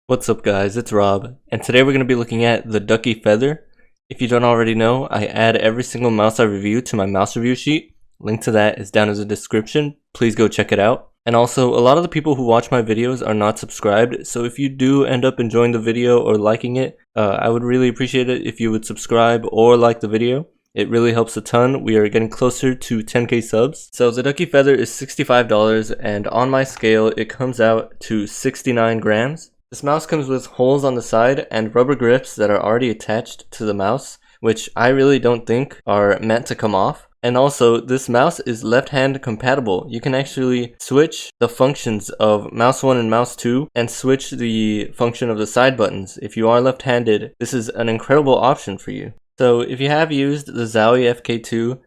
What's up guys, it's Rob, and today we're going to be looking at the Ducky feather. If you don't already know, I add every single mouse I review to my mouse review sheet. Link to that is down in the description, please go check it out. And also, a lot of the people who watch my videos are not subscribed, so if you do end up enjoying the video or liking it, I would really appreciate it if you would subscribe or like the video. It really helps a ton. We are getting closer to 10k subs. So the Ducky feather is $65, and on my scale it comes out to 69 grams. This mouse comes with holes on the side and rubber grips that are already attached to the mouse, which I really don't think are meant to come off. And also, this mouse is left-hand compatible. You can actually switch the functions of mouse 1 and mouse 2 and switch the function of the side buttons. If you are left-handed, this is an incredible option for you. So if you have used the Zowie FK2,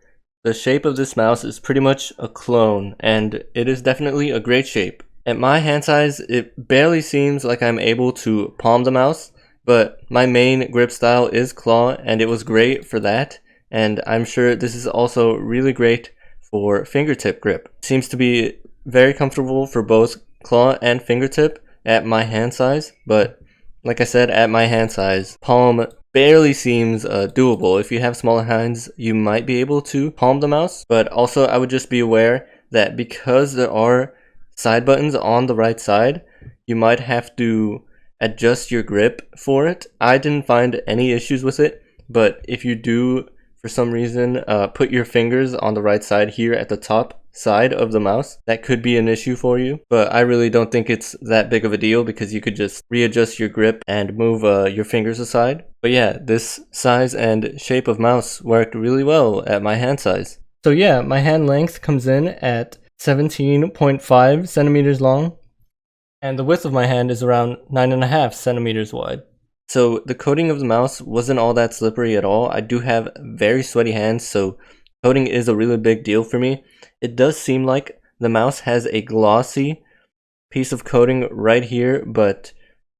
the shape of this mouse is pretty much a clone, and it is definitely a great shape. At my hand size, it barely seems like I'm able to palm the mouse, but my main grip style is claw, and it was great for that, and I'm sure this is also really great for fingertip grip. It seems to be very comfortable for both claw and fingertip at my hand size, but like I said, at my hand size, palm barely seems doable. If you have smaller hands, you might be able to palm the mouse, but also I would just be aware that because there are side buttons on the right side, you might have to adjust your grip for it. I didn't find any issues with it, but if you do for some reason put your fingers on the right side here at the top side of the mouse, that could be an issue for you, but I really don't think it's that big of a deal because you could just readjust your grip and move your fingers aside. But yeah, this size and shape of mouse worked really well at my hand size. So yeah, my hand length comes in at 17.5 centimeters long, and the width of my hand is around 9.5 centimeters wide. So the coating of the mouse wasn't all that slippery at all. I do have very sweaty hands, so coating is a really big deal for me. It does seem like the mouse has a glossy piece of coating right here, but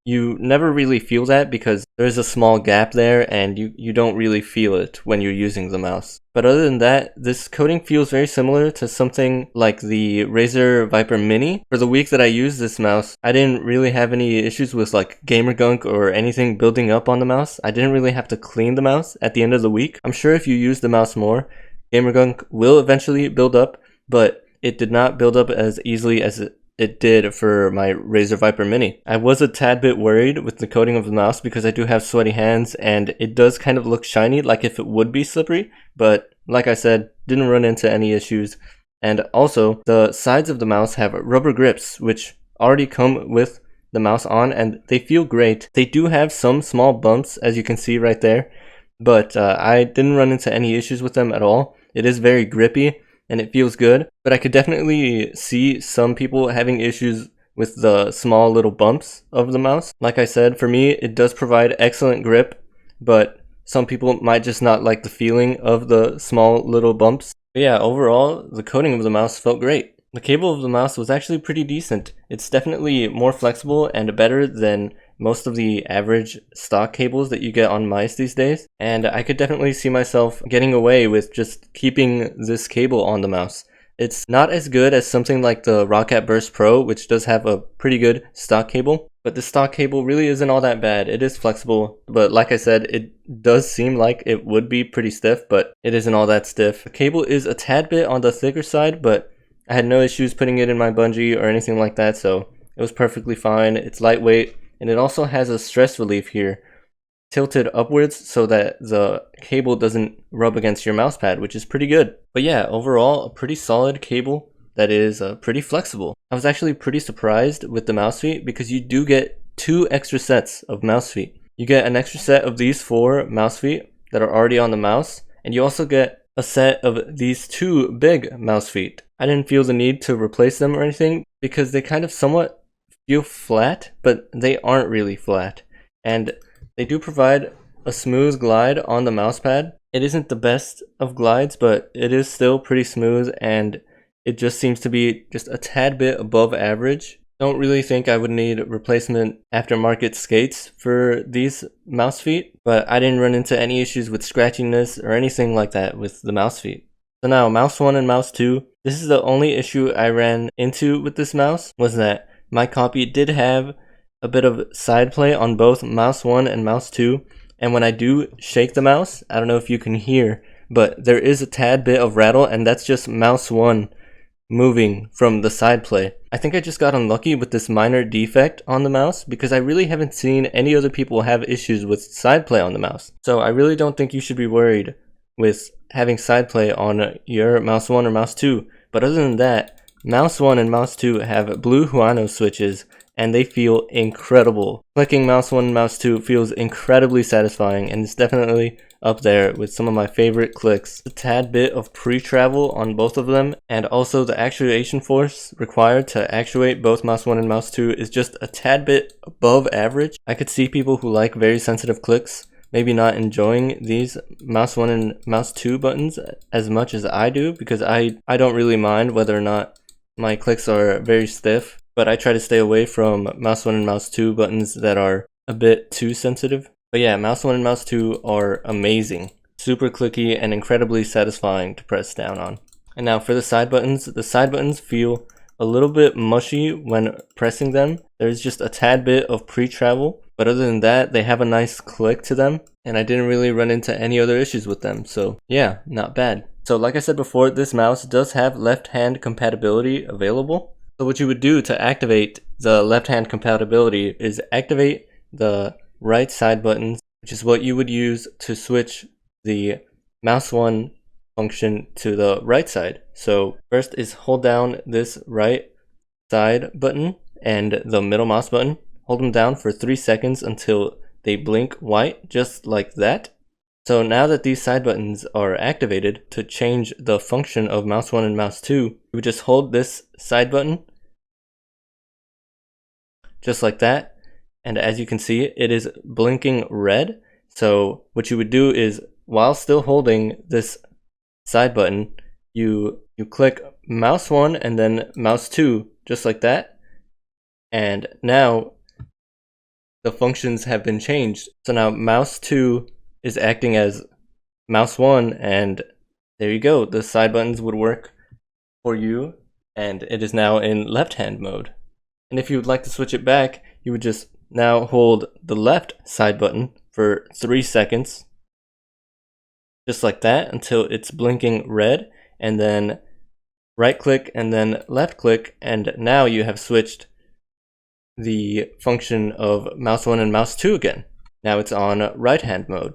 you never really feel that because there's a small gap there and you don't really feel it when you're using the mouse. But other than that, this coating feels very similar to something like the Razer Viper Mini. For the week that I used this mouse, I didn't really have any issues with like gamer gunk or anything building up on the mouse. I didn't really have to clean the mouse at the end of the week. I'm sure if you use the mouse more, gamer gunk will eventually build up, but it did not build up as easily as it did for my Razer Viper Mini. I was a tad bit worried with the coating of the mouse because I do have sweaty hands and it does kind of look shiny like if it would be slippery, but like I said, didn't run into any issues. And also, the sides of the mouse have rubber grips which already come with the mouse on and they feel great. They do have some small bumps as you can see right there, but I didn't run into any issues with them at all. It is very grippy and it feels good, but I could definitely see some people having issues with the small little bumps of the mouse. Like I said, for me, it does provide excellent grip, but some people might just not like the feeling of the small little bumps. But yeah, overall, the coating of the mouse felt great. The cable of the mouse was actually pretty decent. It's definitely more flexible and better than most of the average stock cables that you get on mice these days, and I could definitely see myself getting away with just keeping this cable on the mouse. It's not as good as something like the Roccat Burst Pro, which does have a pretty good stock cable, but the stock cable really isn't all that bad. It is flexible, but like I said, it does seem like it would be pretty stiff, but it isn't all that stiff. The cable is a tad bit on the thicker side, but I had no issues putting it in my bungee or anything like that, so it was perfectly fine. It's lightweight, and it also has a stress relief here, tilted upwards so that the cable doesn't rub against your mouse pad, which is pretty good. But yeah, overall, a pretty solid cable that is pretty flexible. I was actually pretty surprised with the mouse feet because you do get 2 extra sets of mouse feet. You get an extra set of these 4 mouse feet that are already on the mouse, and you also get a set of these 2 big mouse feet. I didn't feel the need to replace them or anything because they kind of somewhat feel flat, but they aren't really flat, and they do provide a smooth glide on the mouse pad. It isn't the best of glides, but it is still pretty smooth, and it just seems to be just a tad bit above average. Don't really think I would need replacement aftermarket skates for these mouse feet, but I didn't run into any issues with scratchiness or anything like that with the mouse feet. So now, mouse 1 and mouse 2, this is the only issue I ran into with this mouse, was that my copy did have a bit of side play on both mouse 1 and mouse 2, and when I do shake the mouse, I don't know if you can hear, but there is a tad bit of rattle, and that's just mouse 1 moving from the side play. I think I just got unlucky with this minor defect on the mouse because I really haven't seen any other people have issues with side play on the mouse. So I really don't think you should be worried with having side play on your mouse 1 or mouse 2. But other than that, mouse 1 and mouse 2 have blue Huano switches and they feel incredible. Clicking mouse 1 and mouse 2 feels incredibly satisfying, and it's definitely up there with some of my favorite clicks. A tad bit of pre-travel on both of them, and also the actuation force required to actuate both mouse 1 and mouse 2 is just a tad bit above average. I could see people who like very sensitive clicks maybe not enjoying these mouse 1 and mouse 2 buttons as much as I do, because I don't really mind whether or not my clicks are very stiff, but I try to stay away from mouse 1 and mouse 2 buttons that are a bit too sensitive. But yeah, mouse 1 and mouse 2 are amazing, super clicky and incredibly satisfying to press down on. And now for the side buttons feel a little bit mushy when pressing them. There's just a tad bit of pre-travel, but other than that, they have a nice click to them, and I didn't really run into any other issues with them, so yeah, not bad. So like I said before, this mouse does have left-hand compatibility available. So what you would do to activate the left-hand compatibility is activate the right side buttons, which is what you would use to switch the mouse 1 function to the right side. So first is hold down this right side button and the middle mouse button. Hold them down for 3 seconds until they blink white, just like that. So now that these side buttons are activated, to change the function of mouse 1 and mouse 2, you would just hold this side button, just like that. And as you can see, it is blinking red. So what you would do is, while still holding this side button, you click mouse 1 and then mouse 2, just like that. And now the functions have been changed. So now mouse 2 is acting as mouse 1, and there you go. The side buttons would work for you, and it is now in left-hand mode. And if you would like to switch it back, you would just now hold the left side button for 3 seconds, just like that, until it's blinking red, and then right click and then left click, and now you have switched the function of mouse 1 and mouse 2 again. Now it's on right hand mode.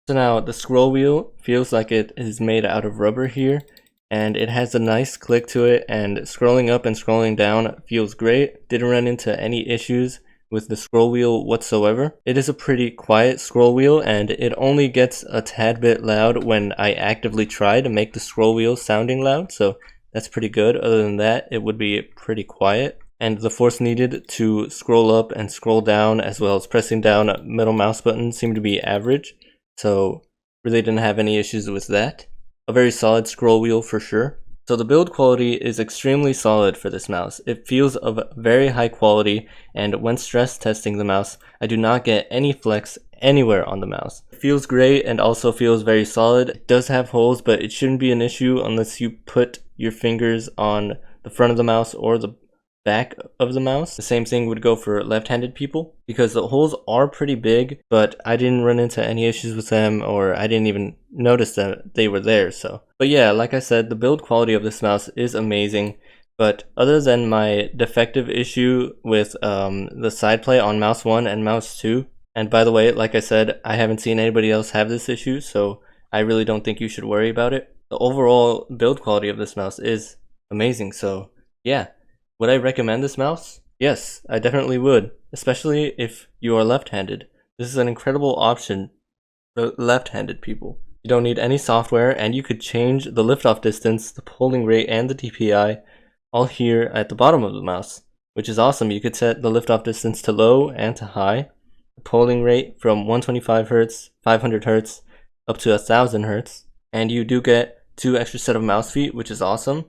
So now the scroll wheel feels like it is made out of rubber here, and it has a nice click to it, and scrolling up and scrolling down feels great. Didn't run into any issues with the scroll wheel whatsoever. It is a pretty quiet scroll wheel, and it only gets a tad bit loud when I actively try to make the scroll wheel sounding loud, so that's pretty good. Other than that, it would be pretty quiet. And the force needed to scroll up and scroll down, as well as pressing down a middle mouse button, seemed to be average, so really didn't have any issues with that. A very solid scroll wheel for sure. So the build quality is extremely solid for this mouse. It feels of very high quality, and when stress testing the mouse, I do not get any flex anywhere on the mouse. It feels great and also feels very solid. It does have holes, but it shouldn't be an issue unless you put your fingers on the front of the mouse or the back of the mouse. The same thing would go for left-handed people, because the holes are pretty big, but I didn't run into any issues with them, or I didn't even notice that they were there. So, but yeah, like I said, the build quality of this mouse is amazing. But other than my defective issue with the side play on mouse 1 and mouse 2, and by the way, like I said, I haven't seen anybody else have this issue, so I really don't think you should worry about it. The overall build quality of this mouse is amazing. So yeah. Would I recommend this mouse? Yes, I definitely would, especially if you are left-handed. This is an incredible option for left-handed people. You don't need any software, and you could change the lift-off distance, the polling rate, and the DPI all here at the bottom of the mouse, which is awesome. You could set the lift-off distance to low and to high, the polling rate from 125 Hz, 500 Hz, up to 1000 Hz, and you do get 2 extra set of mouse feet, which is awesome.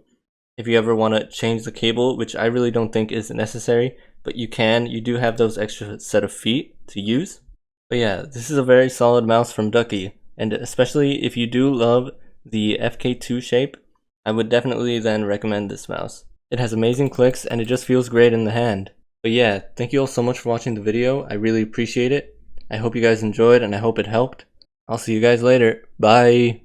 If you ever want to change the cable, which I really don't think is necessary, but you can, you do have those extra set of feet to use. But yeah, this is a very solid mouse from Ducky, and especially if you do love the FK2 shape, I would definitely then recommend this mouse. It has amazing clicks, and it just feels great in the hand. But But yeah, thank you all so much for watching the video. I really appreciate it. I hope you guys enjoyed and I hope it helped. I'll see you guys later. Bye.